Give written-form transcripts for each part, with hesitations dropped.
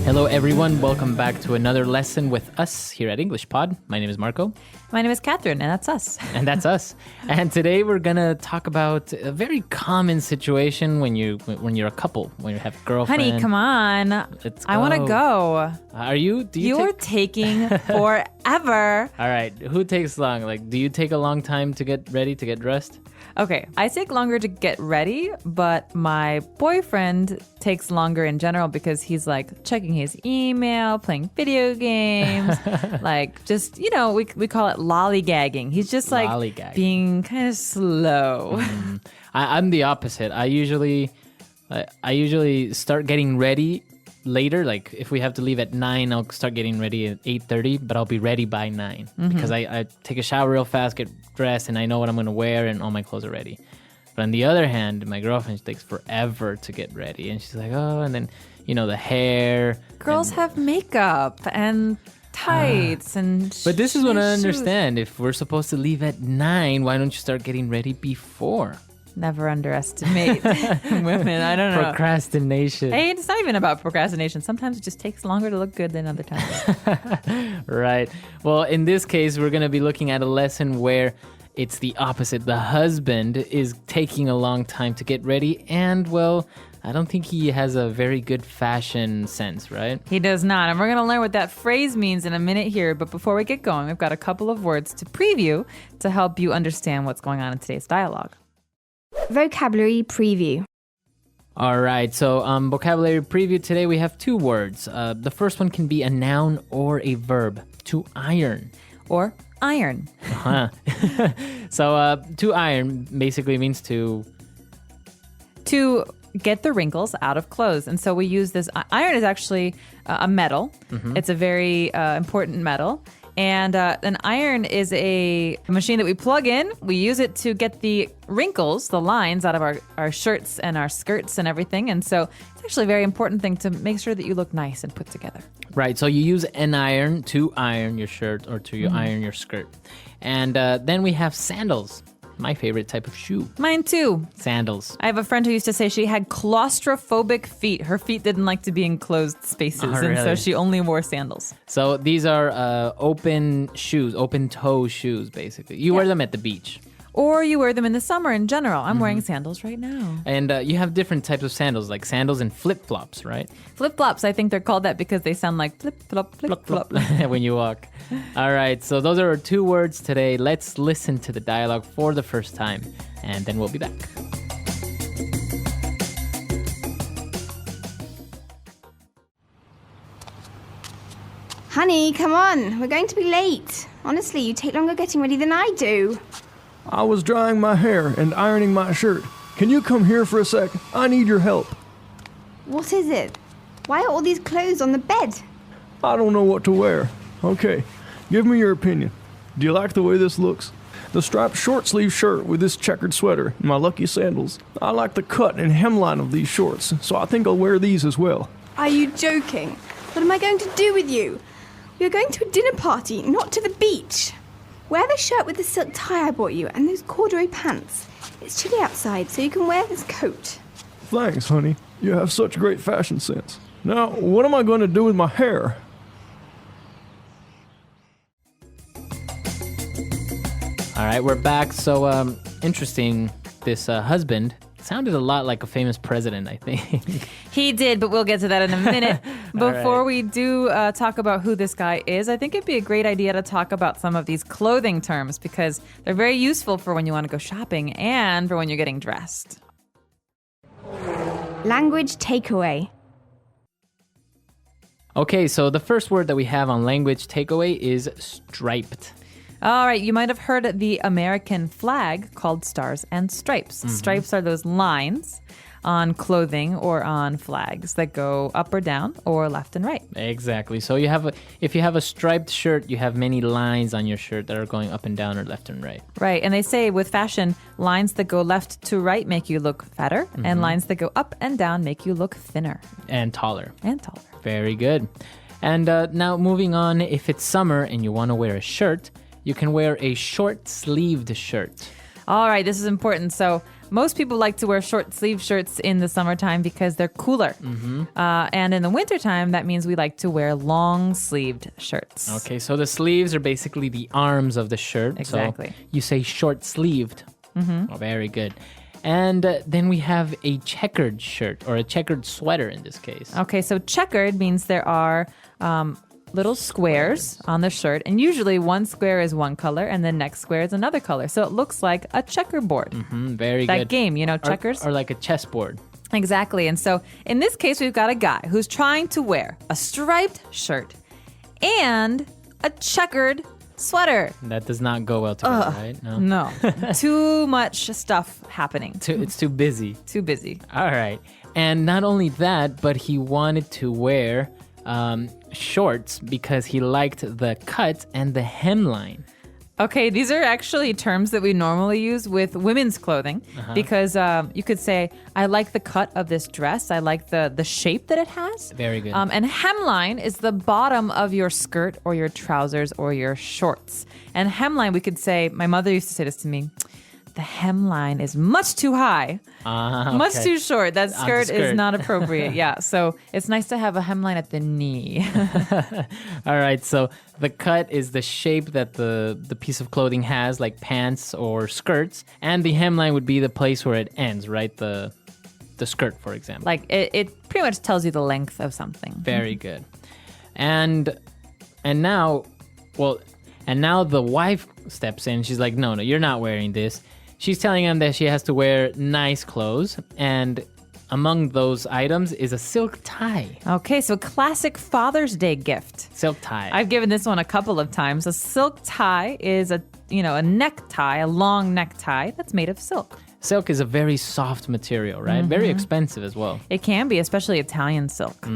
Hello, everyone. Welcome back to another lesson with us here at EnglishPod. My name is Marco. My name is Catherine, and that's us. And that's us. And today we're going to talk about a very common situation when you're a couple, when you have a girlfriend. Honey, come on. Let's I want to go. Are you? You're taking forever. All right. Who takes long? Like, do you take a long time to get ready, to get dressed? Okay, I take longer to get ready, but my boyfriend takes longer in general because he's like checking his email, playing video games, like just, we call it lollygagging. He's just like being kind of slow. I'm the opposite. I usually start getting ready later. Like if we have to leave at 9, I'll start getting ready at 8:30, but I'll be ready by 9 because I take a shower real fast, get dressed, and I know what I'm going to wear and all my clothes are ready. But on the other hand, my girlfriend takes forever to get ready, and she's like, oh, and then, the hair. Girls have makeup and tights and But this is what I shoes. understand. If we're supposed to leave at 9, why don't you start getting ready before? Never underestimate women. I don't know. Procrastination. Hey, it's not even about procrastination. Sometimes it just takes longer to look good than other times. Right. Well, in this case, we're going to be looking at a lesson where it's the opposite. The husband is taking a long time to get ready, and, well, I don't think he has a very good fashion sense, right? He does not. And we're going to learn what that phrase means in a minute here. But before we get going, we've got a couple of words to preview to help you understand what's going on in today's dialogue. Vocabulary preview. All right, so vocabulary preview today, we have 2 words. The first one can be a noun or a verb. To iron. Or iron. Huh. So to iron basically means to get the wrinkles out of clothes. And so we use this. Iron is actually a metal. It's a very important metal. And an iron is a machine that we plug in. We use it to get the wrinkles, the lines out of our shirts and our skirts and everything. And so it's actually a very important thing to make sure that you look nice and put together. Right, so you use an iron to iron your shirt or to iron your skirt. And then we have sandals. My favorite type of shoe. Mine too. Sandals. I have a friend who used to say she had claustrophobic feet. Her feet didn't like to be in closed spaces, and so she only wore sandals. So these are open shoes, open toe shoes, basically. You wear them at the beach. Or you wear them in the summer in general. I'm wearing sandals right now. And you have different types of sandals, like sandals and flip-flops, right? Flip-flops, I think they're called that because they sound like flip-flop, flip-flop. When you walk. All right, so those are our 2 words today. Let's listen to the dialogue for the first time, and then we'll be back. Honey, come on. We're going to be late. Honestly, you take longer getting ready than I do. I was drying my hair and ironing my shirt. Can you come here for a sec? I need your help. What is it? Why are all these clothes on the bed? I don't know what to wear. Okay, give me your opinion. Do you like the way this looks? The striped short-sleeve shirt with this checkered sweater and my lucky sandals. I like the cut and hemline of these shorts, so I think I'll wear these as well. Are you joking? What am I going to do with you? We are going to a dinner party, not to the beach. Wear the shirt with the silk tie I bought you and those corduroy pants. It's chilly outside, so you can wear this coat. Thanks, honey. You have such great fashion sense. Now, what am I going to do with my hair? All right, we're back. So interesting, this husband sounded a lot like a famous president, I think. He did, but we'll get to that in a minute. Before we do talk about who this guy is, I think it'd be a great idea to talk about some of these clothing terms because they're very useful for when you want to go shopping and for when you're getting dressed. Language takeaway. Okay, so the first word that we have on language takeaway is striped. All right, you might have heard the American flag called Stars and Stripes. Stripes are those lines on clothing or on flags that go up or down or left and right. Exactly. So if you have a striped shirt, you have many lines on your shirt that are going up and down or left and right. Right. And they say with fashion, lines that go left to right make you look fatter, and lines that go up and down make you look thinner. And taller. Very good. And now moving on, if it's summer and you want to wear a shirt, you can wear a short-sleeved shirt. All right, this is important. So most people like to wear short sleeve shirts in the summertime because they're cooler. And in the wintertime, that means we like to wear long sleeved shirts. Okay, so the sleeves are basically the arms of the shirt. Exactly. So you say short sleeved. Oh, very good. And then we have a checkered shirt or a checkered sweater in this case. Okay, so checkered means there are little squares on the shirt, and usually one square is one color and the next square is another color. So it looks like a checkerboard. Very that good. game, checkers. Or like a chessboard. Exactly. And so in this case, we've got a guy who's trying to wear a striped shirt and a checkered sweater. That does not go well together, right? No. Too much stuff happening. It's too busy. Too busy. All right. And not only that, but he wanted to wear shorts because he liked the cut and the hemline. Okay, these are actually terms that we normally use with women's clothing because you could say, I like the cut of this dress. I like the shape that it has. Very good. And hemline is the bottom of your skirt or your trousers or your shorts. And hemline, we could say, my mother used to say this to me, the hemline is much too high, much too short. That skirt is not appropriate. Yeah, so it's nice to have a hemline at the knee. All right, so the cut is the shape that the piece of clothing has, like pants or skirts, and the hemline would be the place where it ends, right? The skirt, for example. Like it pretty much tells you the length of something. Very good. And now the wife steps in. She's like, no, you're not wearing this. She's telling him that she has to wear nice clothes, and among those items is a silk tie. Okay, so classic Father's Day gift. Silk tie. I've given this one a couple of times. A silk tie is a necktie, a long necktie that's made of silk. Silk is a very soft material, right? Very expensive as well. It can be, especially Italian silk.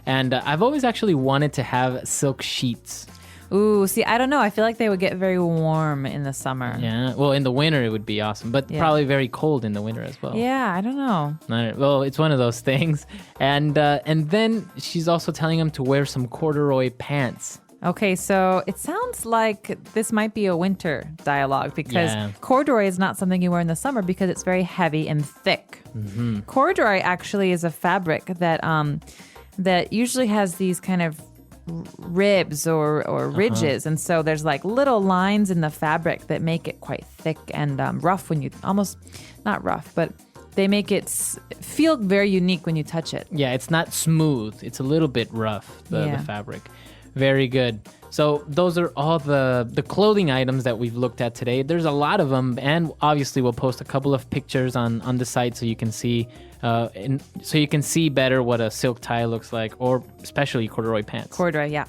And I've always actually wanted to have silk sheets. Ooh, see, I don't know. I feel like they would get very warm in the summer. Yeah, well, in the winter it would be awesome, but probably very cold in the winter as well. Yeah, I don't know. Well, it's one of those things. And then she's also telling him to wear some corduroy pants. Okay, so it sounds like this might be a winter dialogue because corduroy is not something you wear in the summer because it's very heavy and thick. Corduroy actually is a fabric that usually has these kind of ribs or ridges, and so there's like little lines in the fabric that make it quite thick and rough when you not rough, but they make it feel very unique when you touch it. Yeah, it's not smooth. It's a little bit rough, the fabric. Very good. So those are all the clothing items that we've looked at today. There's a lot of them, and obviously we'll post a couple of pictures on the site so you can see better what a silk tie looks like, or especially corduroy pants. Corduroy, yeah.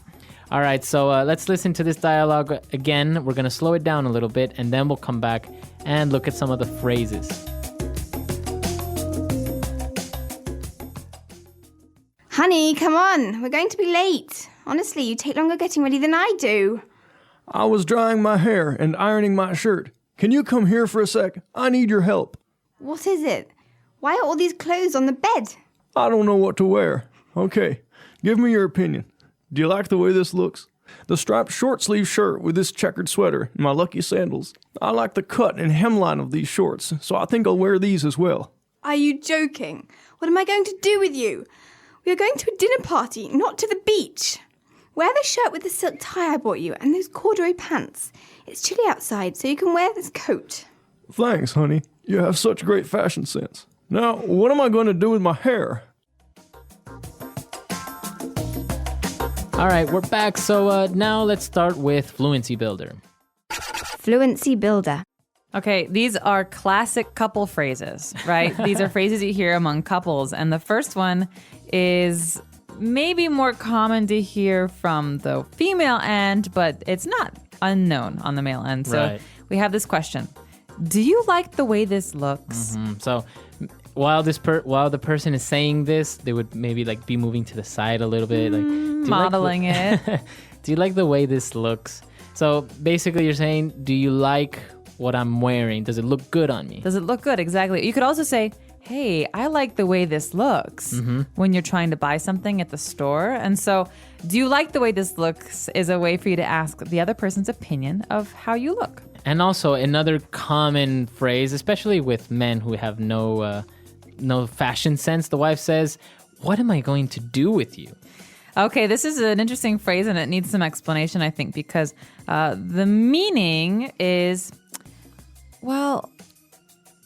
All right, so let's listen to this dialogue again. We're going to slow it down a little bit, and then we'll come back and look at some of the phrases. Honey, come on. We're going to be late. Honestly, you take longer getting ready than I do. I was drying my hair and ironing my shirt. Can you come here for a sec? I need your help. What is it? Why are all these clothes on the bed? I don't know what to wear. Okay, give me your opinion. Do you like the way this looks? The striped short-sleeve shirt with this checkered sweater and my lucky sandals. I like the cut and hemline of these shorts, so I think I'll wear these as well. Are you joking? What am I going to do with you? We are going to a dinner party, not to the beach. Wear the shirt with the silk tie I bought you and those corduroy pants. It's chilly outside, so you can wear this coat. Thanks, honey. You have such great fashion sense. Now, what am I going to do with my hair? All right, we're back. So now let's start with Fluency Builder. Fluency Builder. Okay, these are classic couple phrases, right? These are phrases you hear among couples. And the first one is maybe more common to hear from the female end, but it's not unknown on the male end. So we have this question. Do you like the way this looks? So while the person is saying this, they would maybe like be moving to the side a little bit, like modeling it. Do you like the way this looks? So basically you're saying, do you like what I'm wearing? Does it look good on me? Does it look good? Exactly. You could also say, hey, I like the way this looks when you're trying to buy something at the store. And so, do you like the way this looks is a way for you to ask the other person's opinion of how you look. And also another common phrase, especially with men who have no fashion sense, the wife says, "What am I going to do with you?" Okay, this is an interesting phrase and it needs some explanation, I think, because the meaning is, well,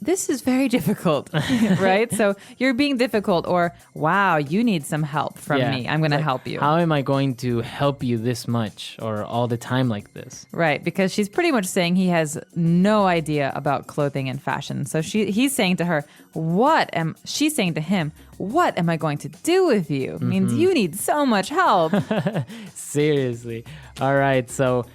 this is very difficult, right? So you're being difficult, or wow, you need some help from me. I'm going to help you. How am I going to help you this much or all the time like this? Right, because she's pretty much saying he has no idea about clothing and fashion. So he's saying to her, she's saying to him, what am I going to do with you? It means you need so much help. Seriously. All right. So,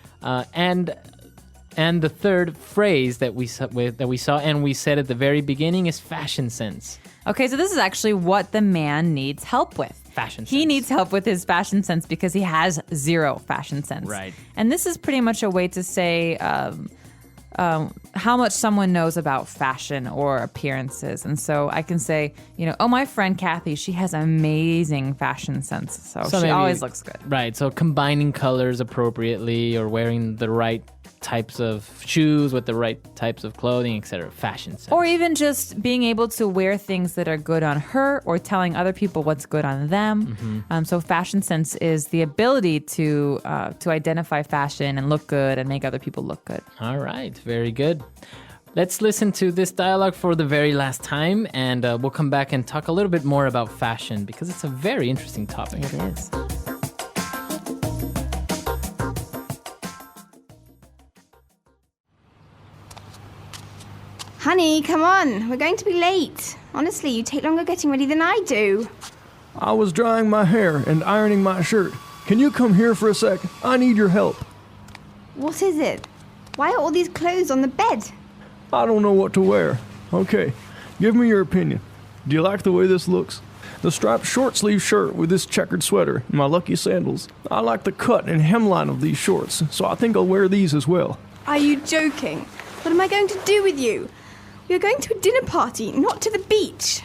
and the third phrase that we saw and we said at the very beginning is fashion sense. Okay, so this is actually what the man needs help with. Fashion sense. He needs help with his fashion sense because he has zero fashion sense. Right. And this is pretty much a way to say how much someone knows about fashion or appearances. And so I can say, my friend Kathy, she has amazing fashion sense. So she always looks good. Right. So combining colors appropriately or wearing the right types of shoes with the right types of clothing, etc. Fashion sense. Or even just being able to wear things that are good on her or telling other people what's good on them. So fashion sense is the ability to identify fashion and look good and make other people look good. All right. Very good. Let's listen to this dialogue for the very last time, and we'll come back and talk a little bit more about fashion because it's a very interesting topic. It is. Honey, come on. We're going to be late. Honestly, you take longer getting ready than I do. I was drying my hair and ironing my shirt. Can you come here for a sec? I need your help. What is it? Why are all these clothes on the bed? I don't know what to wear. Okay, give me your opinion. Do you like the way this looks? The striped short-sleeve shirt with this checkered sweater and my lucky sandals. I like the cut and hemline of these shorts, so I think I'll wear these as well. Are you joking? What am I going to do with you? We are going to a dinner party, not to the beach.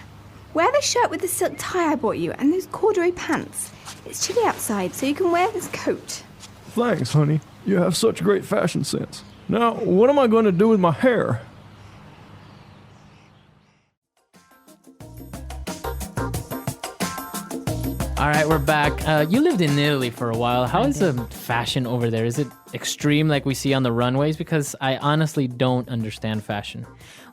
Wear the shirt with the silk tie I bought you and those corduroy pants. It's chilly outside, so you can wear this coat. Thanks, honey. You have such great fashion sense. Now, what am I going to do with my hair? All right, we're back. You lived in Italy for a while. How is the fashion over there? Is it extreme like we see on the runways? Because I honestly don't understand fashion.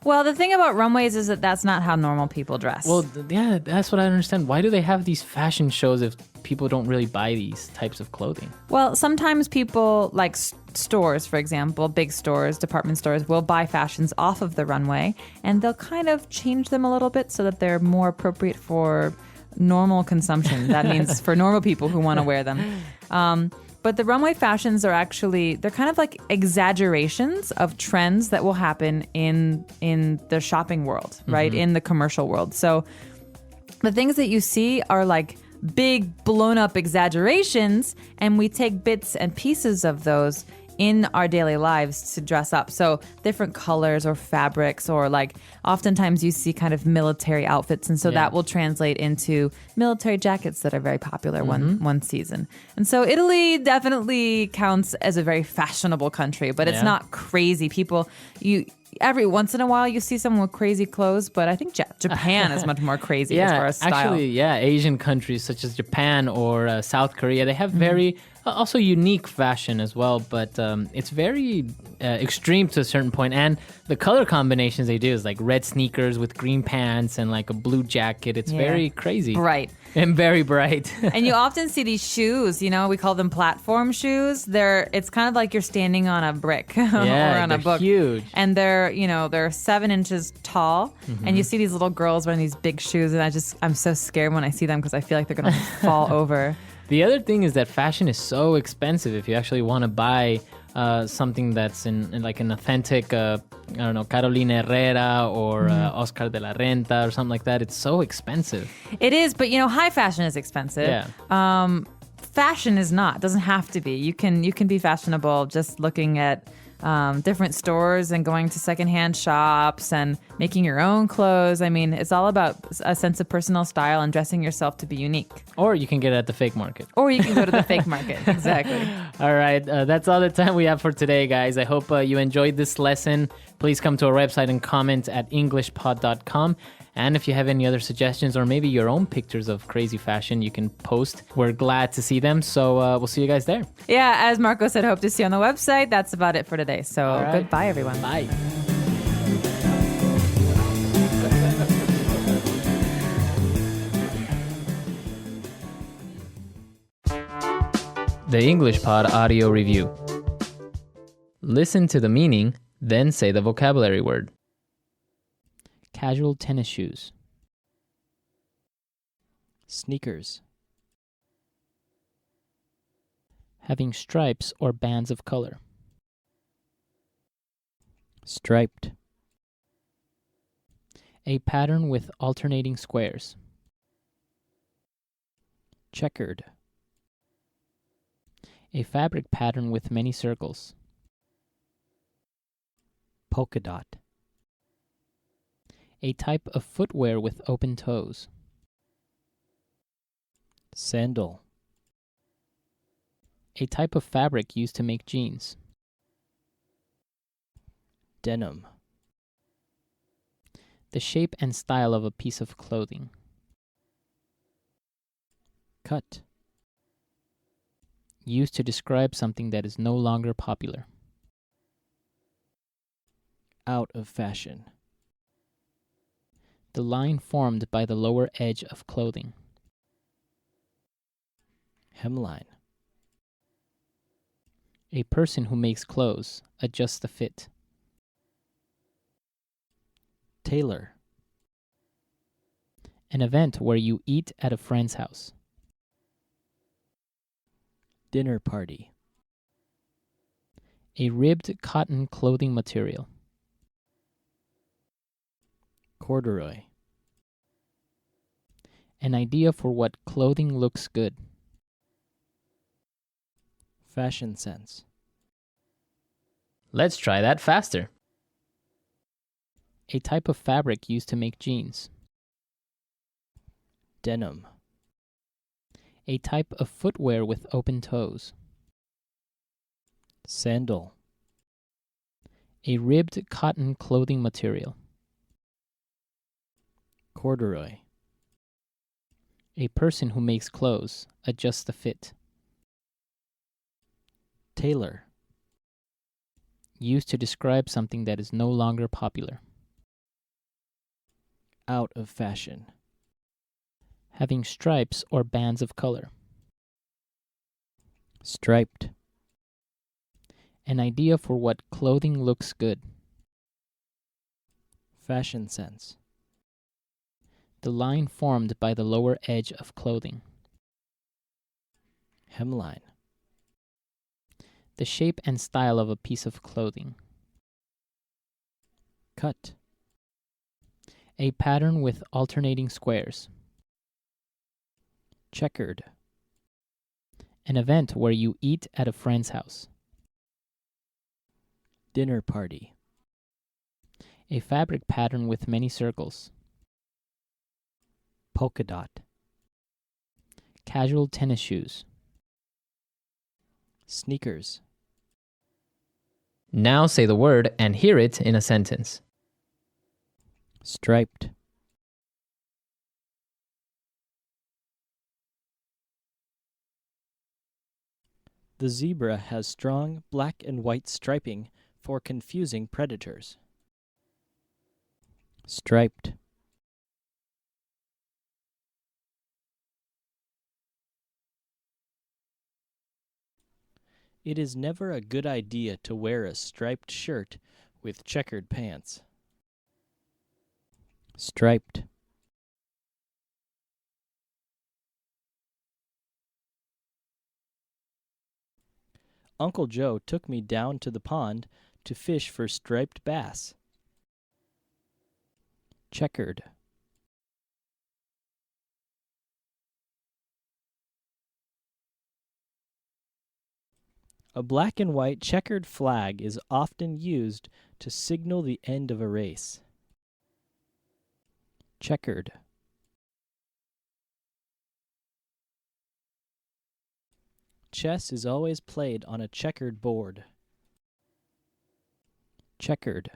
Well, the thing about runways is that that's not how normal people dress. Well, yeah, that's what I don't understand. Why do they have these fashion shows if people don't really buy these types of clothing? Well, sometimes people, like stores, for example, big stores, department stores, will buy fashions off of the runway, and they'll kind of change them a little bit so that they're more appropriate for normal consumption. That means for normal people who want to wear them. But the runway fashions are they're kind of like exaggerations of trends that will happen in the shopping world, right? In the commercial world. So the things that you see are like big blown up exaggerations, and we take bits and pieces of those in our daily lives to dress up. So different colors or fabrics, or like oftentimes you see kind of military outfits. And so that will translate into military jackets that are very popular one season. And so Italy definitely counts as a very fashionable country, but it's not crazy. Every once in a while you see someone with crazy clothes, but I think Japan is much more crazy as far as style. Actually, Asian countries such as Japan or South Korea, they have very also unique fashion as well, but it's very extreme to a certain point. And the color combinations they do is like red sneakers with green pants and like a blue jacket. It's very crazy. Bright. And very bright. And you often see these shoes, we call them platform shoes. It's kind of like you're standing on a brick or on a book. Huge. And they're 7 inches tall. And you see these little girls wearing these big shoes, and I'm so scared when I see them because I feel like they're going to fall over. The other thing is that fashion is so expensive. If you actually want to buy something that's in like an authentic, Carolina Herrera or Oscar de la Renta or something like that, it's so expensive. It is, but high fashion is expensive. Yeah. Fashion is not. It doesn't have to be. You can be fashionable just looking at different stores and going to secondhand shops and making your own clothes. I mean, it's all about a sense of personal style and dressing yourself to be unique. Or you can get it at the fake market. Or you can go to the fake market. Exactly. All right. That's all the time we have for today, guys. I hope you enjoyed this lesson. Please come to our website and comment at EnglishPod.com. And if you have any other suggestions or maybe your own pictures of crazy fashion, you can post. We're glad to see them. So we'll see you guys there. Yeah, as Marco said, hope to see you on the website. That's about it for today. So All right. Goodbye, everyone. Bye. The EnglishPod audio review. Listen to the meaning, then say the vocabulary word. Casual tennis shoes. Sneakers. Having stripes or bands of color. Striped. A pattern with alternating squares. Checkered. A fabric pattern with many circles. Polka dot. A type of footwear with open toes. Sandal. A type of fabric used to make jeans. Denim. The shape and style of a piece of clothing. Cut. Used to describe something that is no longer popular. Out of fashion. The line formed by the lower edge of clothing. Hemline. A person who makes clothes, adjusts the fit. Tailor. An event where you eat at a friend's house. Dinner party. A ribbed cotton clothing material. Corduroy. An idea for what clothing looks good. Fashion sense. Let's try that faster. A type of fabric used to make jeans. Denim. A type of footwear with open toes. Sandal. A ribbed cotton clothing material. Corduroy. A person who makes clothes, adjusts the fit. Tailor. Used to describe something that is no longer popular. Out of fashion. Having stripes or bands of color. Striped. An idea for what clothing looks good. Fashion sense. The line formed by the lower edge of clothing. Hemline. The shape and style of a piece of clothing. Cut. A pattern with alternating squares. Checkered. An event where you eat at a friend's house. Dinner party. A fabric pattern with many circles. Polka dot. Casual tennis shoes. Sneakers. Now say the word and hear it in a sentence. Striped. The zebra has strong black and white striping for confusing predators. Striped. It is never a good idea to wear a striped shirt with checkered pants. Striped. Uncle Joe took me down to the pond to fish for striped bass. Checkered. A black and white checkered flag is often used to signal the end of a race. checkered. Chess is always played on a checkered board. Checkered.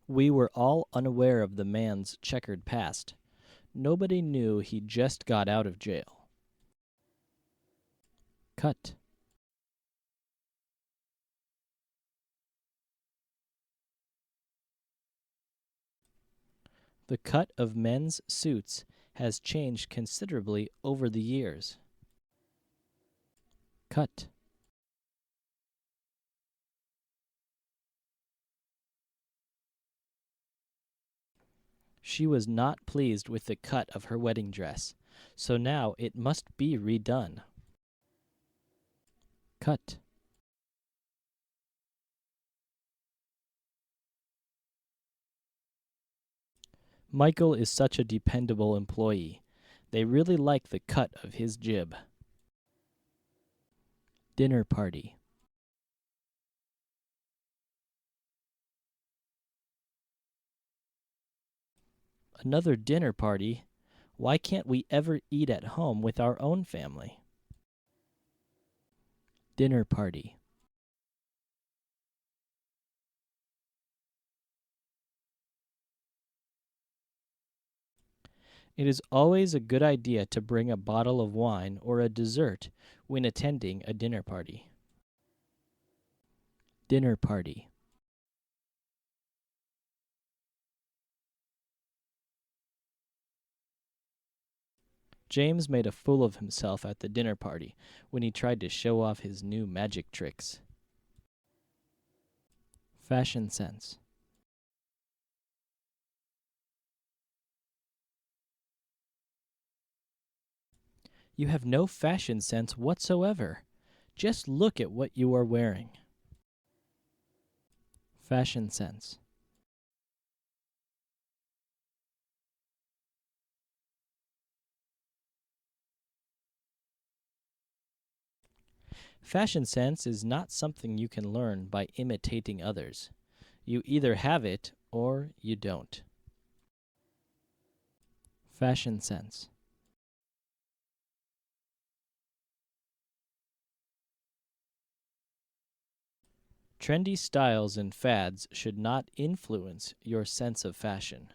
We were all unaware of the man's checkered past. Nobody knew he just got out of jail. Cut. The cut of men's suits has changed considerably over the years. Cut. She was not pleased with the cut of her wedding dress, so now it must be redone. Cut. Michael is such a dependable employee. They really like the cut of his jib. Dinner party. Another dinner party? Why can't we ever eat at home with our own family? Dinner party. It is always a good idea to bring a bottle of wine or a dessert when attending a dinner party. Dinner party. James made a fool of himself at the dinner party when he tried to show off his new magic tricks. Fashion sense. You have no fashion sense whatsoever. Just look at what you are wearing. Fashion sense. Fashion sense is not something you can learn by imitating others. You either have it or you don't. Fashion sense. Trendy styles and fads should not influence your sense of fashion.